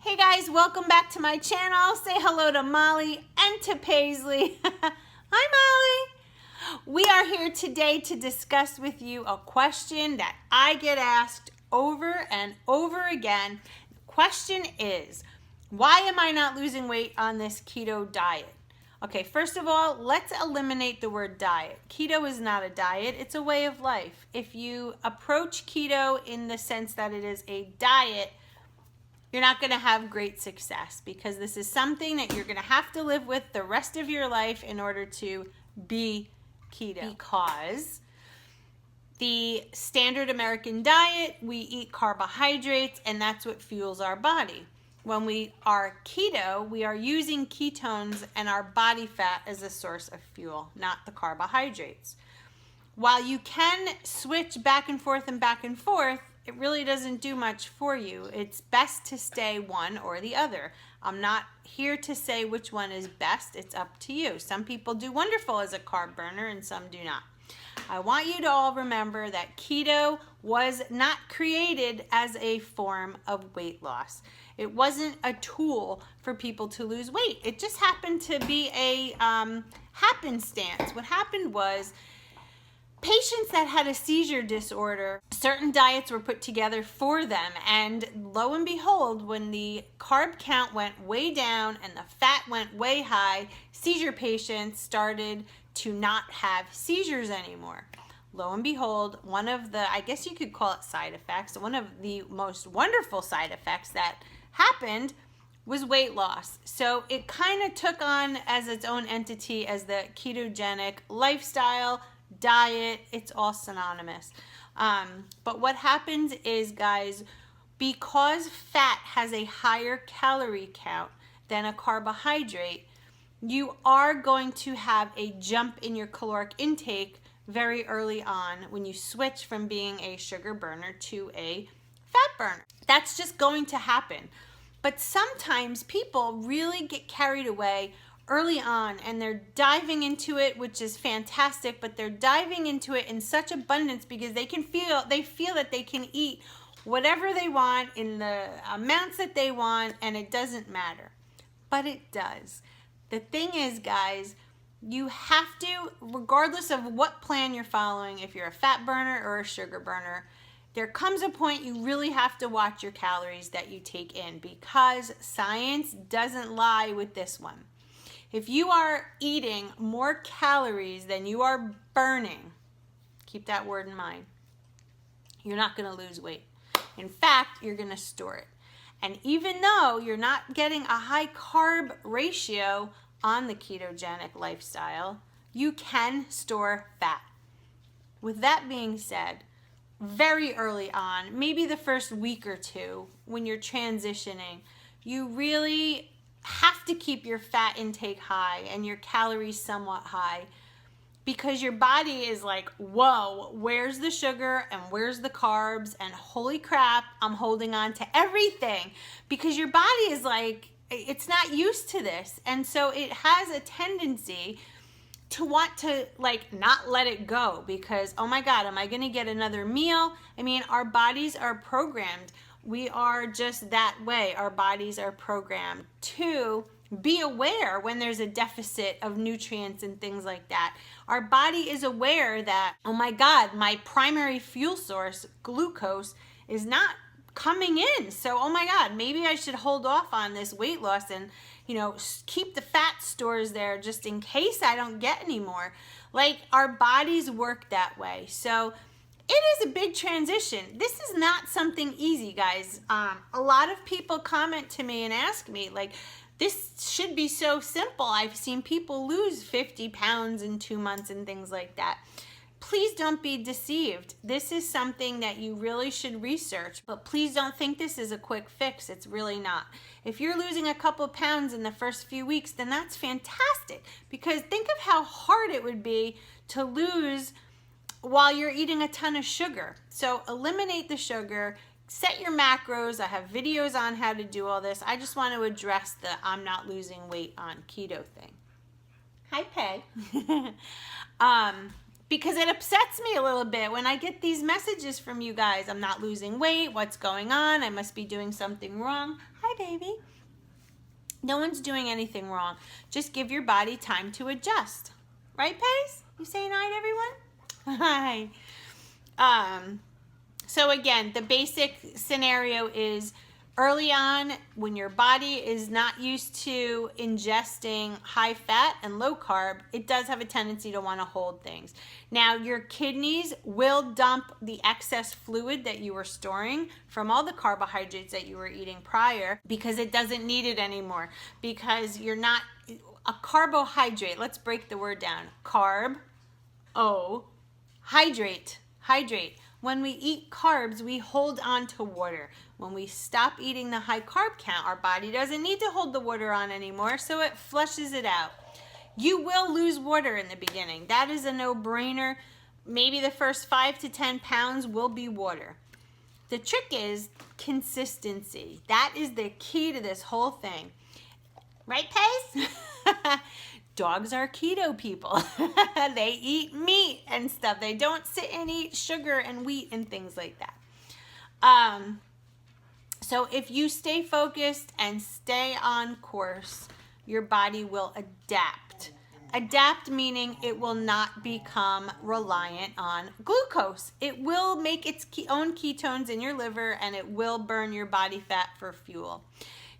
Hey guys, welcome back to my channel. Say hello to Molly and to Paisley. Hi Molly. We are here today to discuss with you a question that I get asked over and over again. The question is, why am I not losing weight on this keto diet? Okay, first of all, let's eliminate the word diet. Keto is not a diet, it's a way of life. If you approach keto in the sense that it is a diet, you're not going to have great success because this is something that you're going to have to live with the rest of your life in order to be keto. Because the standard American diet, we eat carbohydrates and that's what fuels our body. When we are keto, we are using ketones and our body fat as a source of fuel, not the carbohydrates. While you can switch back and forth, it really doesn't do much for you. It's best to stay one or the other. I'm not here to say which one is best. It's up to you. Some people do wonderful as a carb burner and some do not. I want you to all remember that keto was not created as a form of weight loss. It wasn't a tool for people to lose weight. It just happened to be a happenstance. What happened was, patients that had a seizure disorder, certain diets were put together for them, and lo and behold, when the carb count went way down and the fat went way high, seizure patients started to not have seizures anymore. Lo and behold, one of the, I guess you could call it side effects, one of the most wonderful side effects that happened was weight loss. So it kind of took on as its own entity as the ketogenic lifestyle, diet. It's all synonymous. But what happens is, guys, because fat has a higher calorie count than a carbohydrate, you are going to have a jump in your caloric intake very early on when you switch from being a sugar burner to a fat burner. That's just going to happen. But sometimes people really get carried away early on and they're diving into it, which is fantastic, but they're diving into it in such abundance because they feel that they can eat whatever they want in the amounts that they want, and it doesn't matter. But it does. The thing is, guys, you have to, regardless of what plan you're following, if you're a fat burner or a sugar burner, there comes a point you really have to watch your calories that you take in, because science doesn't lie with this one. If you are eating more calories than you are burning, keep that word in mind, you're not going to lose weight. In fact, you're going to store it. And even though you're not getting a high carb ratio on the ketogenic lifestyle, you can store fat. With that being said, very early on, maybe the first week or two when you're transitioning, you really have to keep your fat intake high and your calories somewhat high, because your body is like, whoa, where's the sugar and where's the carbs, and holy crap, I'm holding on to everything, because your body is like, it's not used to this, and so it has a tendency to want to like not let it go because, oh my God, am I gonna get another meal? I mean, our bodies are programmed. We are just that way. Our bodies are programmed to be aware when there's a deficit of nutrients and things like that. Our body is aware that, oh my God, my primary fuel source, glucose, is not coming in. So, oh my God, maybe I should hold off on this weight loss and, keep the fat stores there just in case I don't get any more. Like, our bodies work that way. So it is a big transition. This is not something easy, guys. A lot of people comment to me and ask me, like, this should be so simple. I've seen people lose 50 pounds in 2 months and things like that. Please don't be deceived. This is something that you really should research, but please don't think this is a quick fix. It's really not. If you're losing a couple pounds in the first few weeks, then that's fantastic, because think of how hard it would be to lose while you're eating a ton of sugar. So eliminate the sugar, set your macros. I have videos on how to do all this. I just want to address the I'm not losing weight on keto thing. Hi, Peg. Because it upsets me a little bit when I get these messages from you guys. I'm not losing weight. What's going on? I must be doing something wrong. Hi, baby. No one's doing anything wrong. Just give your body time to adjust. Right, Pace? You saying hi to everyone? Hi. So again, the basic scenario is early on when your body is not used to ingesting high fat and low carb, it does have a tendency to want to hold things. Now your kidneys will dump the excess fluid that you were storing from all the carbohydrates that you were eating prior because it doesn't need it anymore, because you're not a carbohydrate. Let's break the word down. Hydrate. When we eat carbs, we hold on to water. When we stop eating the high carb count, our body doesn't need to hold the water on anymore, so it flushes it out. You will lose water in the beginning. That is a no-brainer. Maybe the first 5 to 10 pounds will be water. The trick is consistency. That is the key to this whole thing. Right, Pace? Dogs are keto people. They eat meat and stuff. They don't sit and eat sugar and wheat and things like that. So if you stay focused and stay on course, your body will adapt. Adapt meaning it will not become reliant on glucose. It will make its own ketones in your liver, and it will burn your body fat for fuel.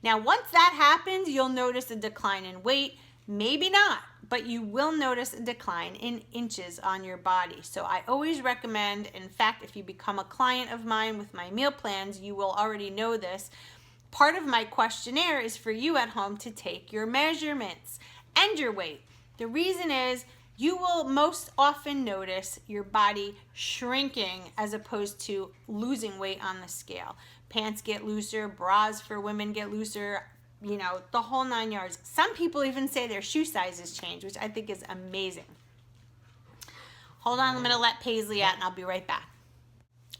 Now, once that happens, you'll notice a decline in weight. Maybe not, but you will notice a decline in inches on your body. So I always recommend, in fact, if you become a client of mine with my meal plans, you will already know this. Part of my questionnaire is for you at home to take your measurements and your weight. The reason is you will most often notice your body shrinking as opposed to losing weight on the scale. Pants get looser, bras for women get looser, you know, the whole 9 yards. Some people even say their shoe sizes change, which I think is amazing. Hold on, I'm going to let Paisley out and I'll be right back.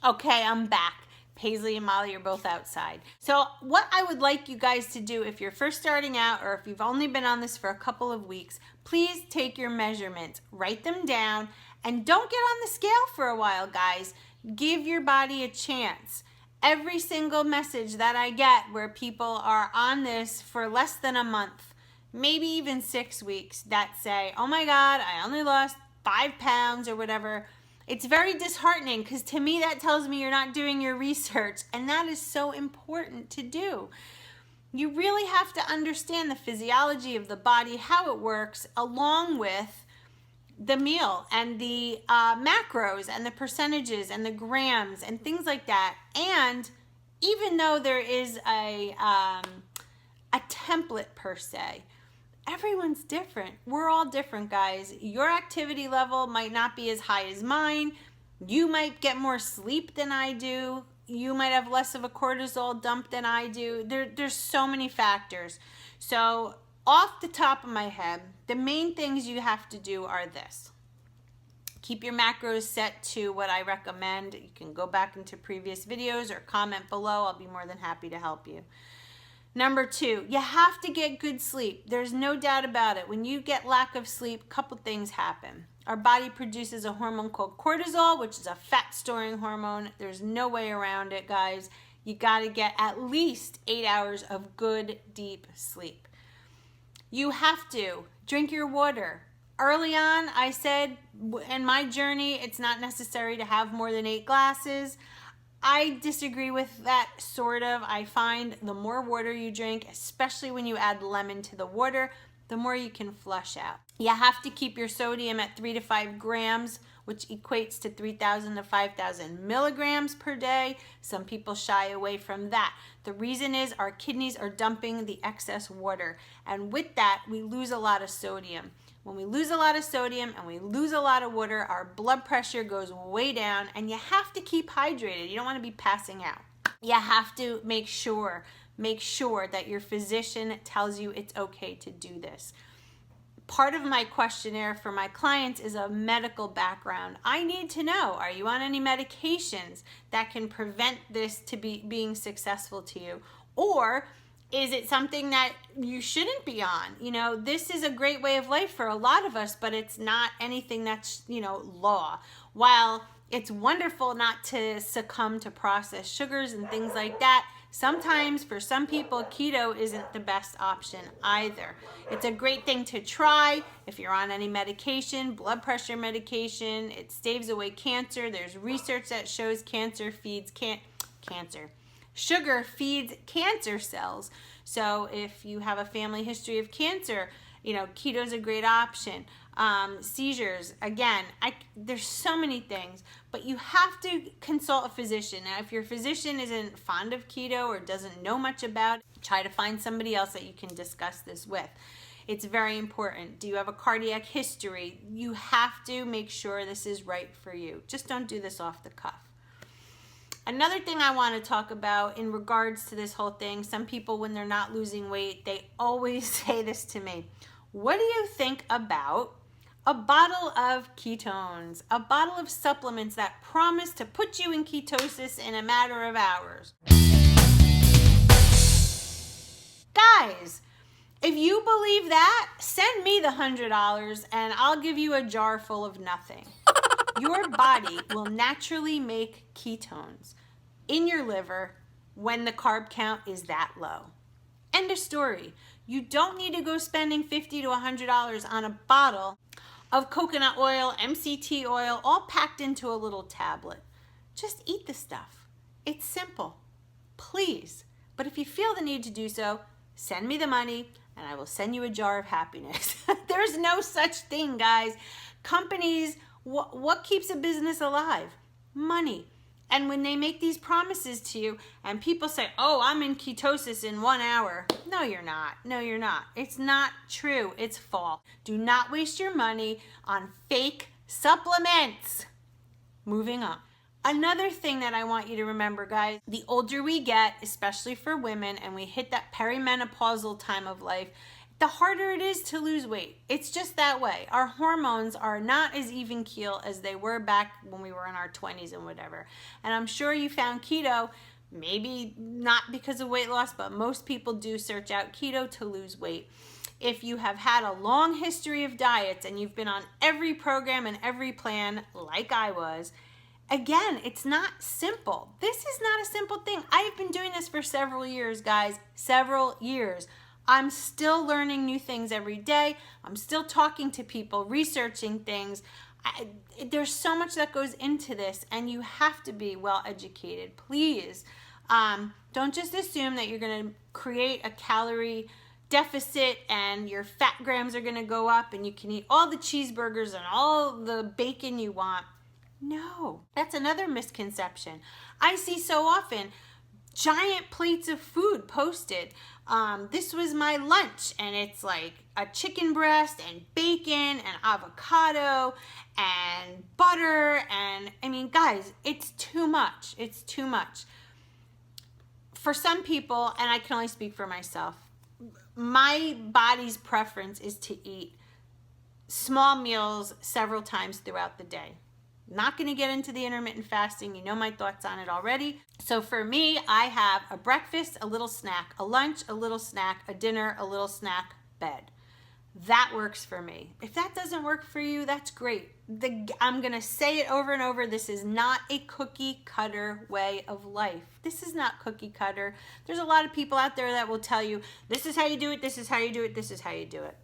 Okay, I'm back. Paisley and Molly are both outside. So what I would like you guys to do, if you're first starting out or if you've only been on this for a couple of weeks, please take your measurements, write them down, and don't get on the scale for a while, guys. Give your body a chance. Every single message that I get where people are on this for less than a month, maybe even 6 weeks, that say, oh my God, I only lost 5 pounds or whatever. It's very disheartening because to me that tells me you're not doing your research, and that is so important to do. You really have to understand the physiology of the body, how it works, along with the meal and the macros and the percentages and the grams and things like that. And even though there is a template per se, everyone's different. We're all different, guys. Your activity level might not be as high as mine. You might get more sleep than I do. You might have less of a cortisol dump than I do. There's so many factors. So off the top of my head, the main things you have to do are this. Keep your macros set to what I recommend. You can go back into previous videos or comment below. I'll be more than happy to help you. Number 2, you have to get good sleep. There's no doubt about it. When you get lack of sleep, a couple things happen. Our body produces a hormone called cortisol, which is a fat storing hormone. There's no way around it, guys. You got to get at least 8 hours of good, deep sleep. You have to drink your water. Early on, I said in my journey, it's not necessary to have more than 8 glasses. I disagree with that, sort of. I find the more water you drink, especially when you add lemon to the water, the more you can flush out. You have to keep your sodium at 3 to 5 grams, which equates to 3,000 to 5,000 milligrams per day. Some people shy away from that. The reason is our kidneys are dumping the excess water, and with that, we lose a lot of sodium. When we lose a lot of sodium and we lose a lot of water, our blood pressure goes way down, and you have to keep hydrated. You don't want to be passing out. You have to make sure that your physician tells you it's okay to do this. Part of my questionnaire for my clients is a medical background. I need to know, are you on any medications that can prevent this to being successful to you? Or is it something that you shouldn't be on? You know, this is a great way of life for a lot of us, but it's not anything that's, you know, law. While it's wonderful not to succumb to processed sugars and things like that, Sometimes for some people, keto isn't the best option either. It's a great thing to try if you're on any medication, blood pressure medication. It staves away cancer. There's research that shows sugar feeds cancer cells. So if you have a family history of cancer, keto is a great option. Seizures, again, there's so many things, but you have to consult a physician. Now, if your physician isn't fond of keto or doesn't know much about it, try to find somebody else that you can discuss this with. It's very important. Do you have a cardiac history? You have to make sure this is right for you. Just don't do this off the cuff. Another thing I want to talk about in regards to this whole thing, some people when they're not losing weight, they always say this to me. What do you think about a bottle of ketones, a bottle of supplements that promise to put you in ketosis in a matter of hours? Guys, if you believe that, send me the $100 and I'll give you a jar full of nothing. Your body will naturally make ketones in your liver when the carb count is that low. End of story. You don't need to go spending $50 to $100 on a bottle of coconut oil, MCT oil, all packed into a little tablet. Just eat the stuff. It's simple. Please. But if you feel the need to do so, send me the money and I will send you a jar of happiness. There's no such thing, guys. Companies, what keeps a business alive? Money. And when they make these promises to you and people say, oh, I'm in ketosis in 1 hour. No, you're not. No, you're not. It's not true. It's false. Do not waste your money on fake supplements. Moving on. Another thing that I want you to remember, guys, the older we get, especially for women, and we hit that perimenopausal time of life, the harder it is to lose weight. It's just that way. Our hormones are not as even keel as they were back when we were in our 20s and whatever. And I'm sure you found keto, maybe not because of weight loss, but most people do search out keto to lose weight. If you have had a long history of diets and you've been on every program and every plan like I was, again, it's not simple. This is not a simple thing. I've been doing this for several years, guys, several years. I'm still learning new things every day. I'm still talking to people, researching things. There's so much that goes into this, and you have to be well educated. Please, don't just assume that you're going to create a calorie deficit and your fat grams are going to go up and you can eat all the cheeseburgers and all the bacon you want. No, that's another misconception. I see so often giant plates of food posted. This was my lunch, and it's like a chicken breast and bacon and avocado and butter, and I mean, guys, it's too much. It's too much. For some people, and I can only speak for myself, my body's preference is to eat small meals several times throughout the day. Not going to get into the intermittent fasting. You know my thoughts on it already. So for me, I have a breakfast, a little snack, a lunch, a little snack, a dinner, a little snack, bed. That works for me. If that doesn't work for you, that's great. I'm going to say it over and over. This is not a cookie cutter way of life. This is not cookie cutter. There's a lot of people out there that will tell you, this is how you do it, this is how you do it, this is how you do it.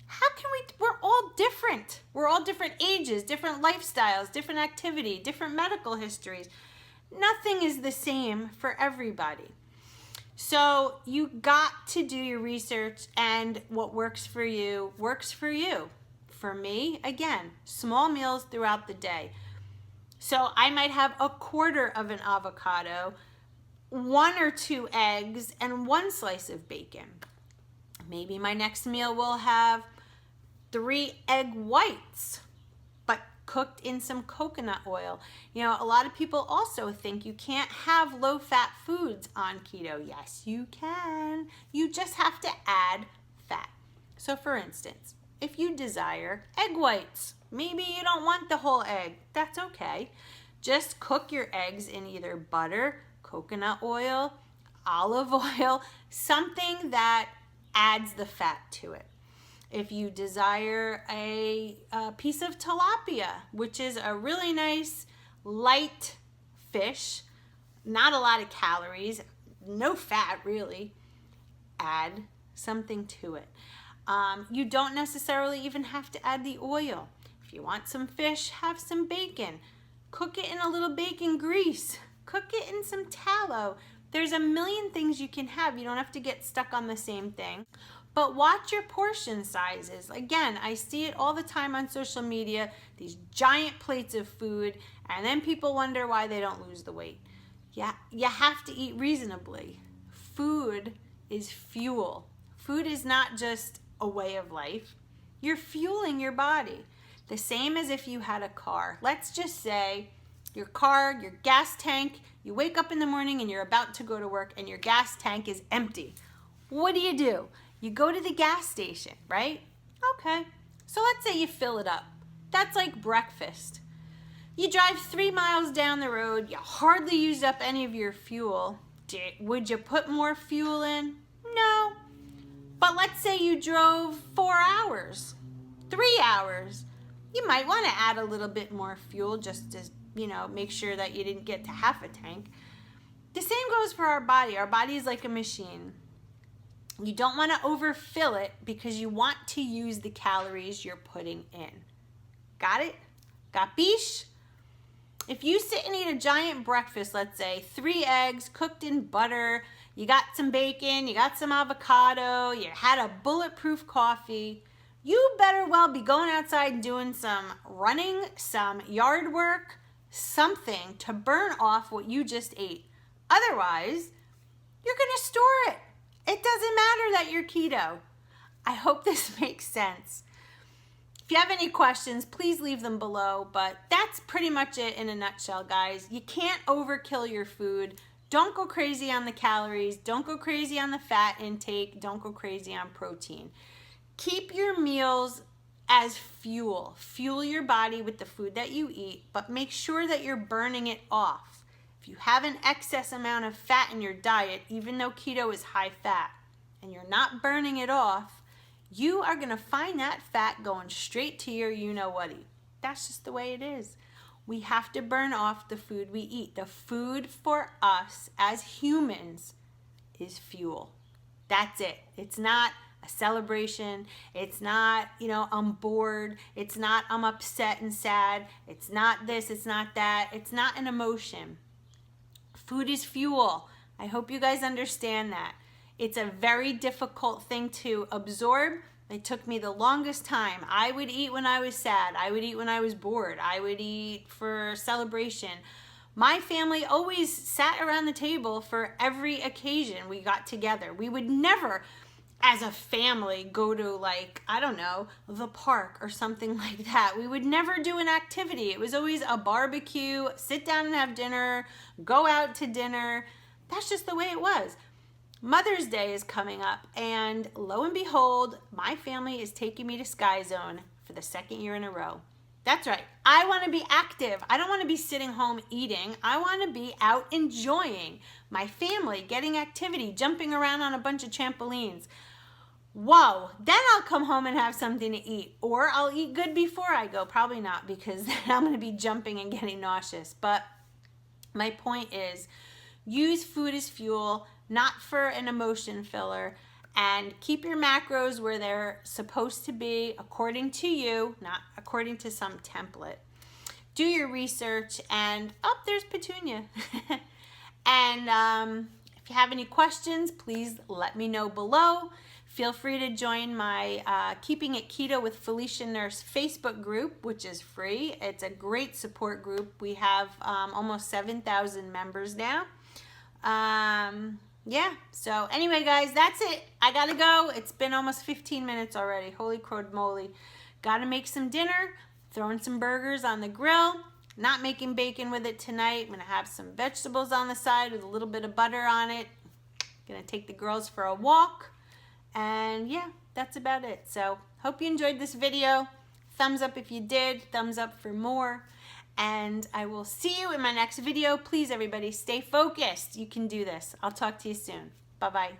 How can we're all different. We're all different ages, different lifestyles, different activity, different medical histories. Nothing is the same for everybody. So you got to do your research, and what works for you works for you. For me, again, small meals throughout the day. So I might have a quarter of an avocado, 1 or 2 eggs, and 1 slice of bacon. Maybe my next meal will have 3 egg whites, but cooked in some coconut oil. You know, a lot of people also think you can't have low-fat foods on keto. Yes, you can. You just have to add fat. So for instance, if you desire egg whites, maybe you don't want the whole egg. That's okay. Just cook your eggs in either butter, coconut oil, olive oil, something that adds the fat to it. If you desire a piece of tilapia, which is a really nice light fish, not a lot of calories, no fat really, add something to it. You don't necessarily even have to add the oil. If you want some fish, have some bacon. Cook it in a little bacon grease. Cook it in some tallow. There's a million things you can have. You don't have to get stuck on the same thing. But watch your portion sizes. Again, I see it all the time on social media, these giant plates of food, and then people wonder why they don't lose the weight. Yeah, you have to eat reasonably. Food is fuel. Food is not just a way of life. You're fueling your body. The same as if you had a car. Let's just say your car, your gas tank, you wake up in the morning and you're about to go to work and your gas tank is empty. What do? You go to the gas station, right? Okay, so let's say you fill it up. That's like breakfast. You drive 3 miles down the road, you hardly used up any of your fuel. Would you put more fuel in? No. But let's say you drove 4 hours, 3 hours. You might want to add a little bit more fuel just to, make sure that you didn't get to half a tank. The same goes for our body. Our body is like a machine. You don't want to overfill it because you want to use the calories you're putting in. Got it? Capiche? If you sit and eat a giant breakfast, let's say 3 eggs cooked in butter, you got some bacon, you got some avocado, you had a bulletproof coffee, you better well be going outside and doing some running, some yard work, something to burn off what you just ate. Otherwise, you're going to store it. It doesn't matter that you're keto. I hope this makes sense. If you have any questions, please leave them below, but that's pretty much it in a nutshell, guys. You can't overkill your food. Don't go crazy on the calories. Don't go crazy on the fat intake. Don't go crazy on protein. Keep your meals as fuel. Fuel your body with the food that you eat, but make sure that you're burning it off. If you have an excess amount of fat in your diet, even though keto is high fat, and you're not burning it off, you are going to find that fat going straight to your you-know-whaty. That's just the way it is. We have to burn off the food we eat. The food for us as humans is fuel. That's it. It's not a celebration. It's not, I'm bored. It's not, I'm upset and sad. It's not this, it's not that. It's not an emotion. Food is fuel. I hope you guys understand that. It's a very difficult thing to absorb. It took me the longest time. I would eat when I was sad. I would eat when I was bored. I would eat for celebration. My family always sat around the table for every occasion we got together. We would never, as a family, go to the park or something like that. We would never do an activity. It was always a barbecue, sit down and have dinner, go out to dinner. That's just the way it was. Mother's Day is coming up, and lo and behold, my family is taking me to Sky Zone for the 2nd year in a row. That's right. I want to be active. I don't want to be sitting home eating. I want to be out enjoying my family, getting activity, jumping around on a bunch of trampolines. Whoa, then I'll come home and have something to eat, or I'll eat good before I go. Probably not, because then I'm going to be jumping and getting nauseous. But my point is, use food as fuel, not for an emotion filler, and keep your macros where they're supposed to be according to you, not according to some template. Do your research, and there's Petunia. And if you have any questions, please let me know below. Feel free to join my Keeping It Keto with Feliciannurse Facebook group, which is free. It's a great support group. We have almost 7,000 members now. Yeah, so anyway, guys, that's it. I gotta go. It's been almost 15 minutes already. Holy crud moly. Gotta make some dinner, throwing some burgers on the grill. Not making bacon with it tonight. I'm gonna have some vegetables on the side with a little bit of butter on it. Gonna take the girls for a walk. And yeah, that's about it. So hope you enjoyed this video. Thumbs up if you did. Thumbs up for more. And I will see you in my next video. Please, everybody, stay focused. You can do this. I'll talk to you soon. Bye-bye.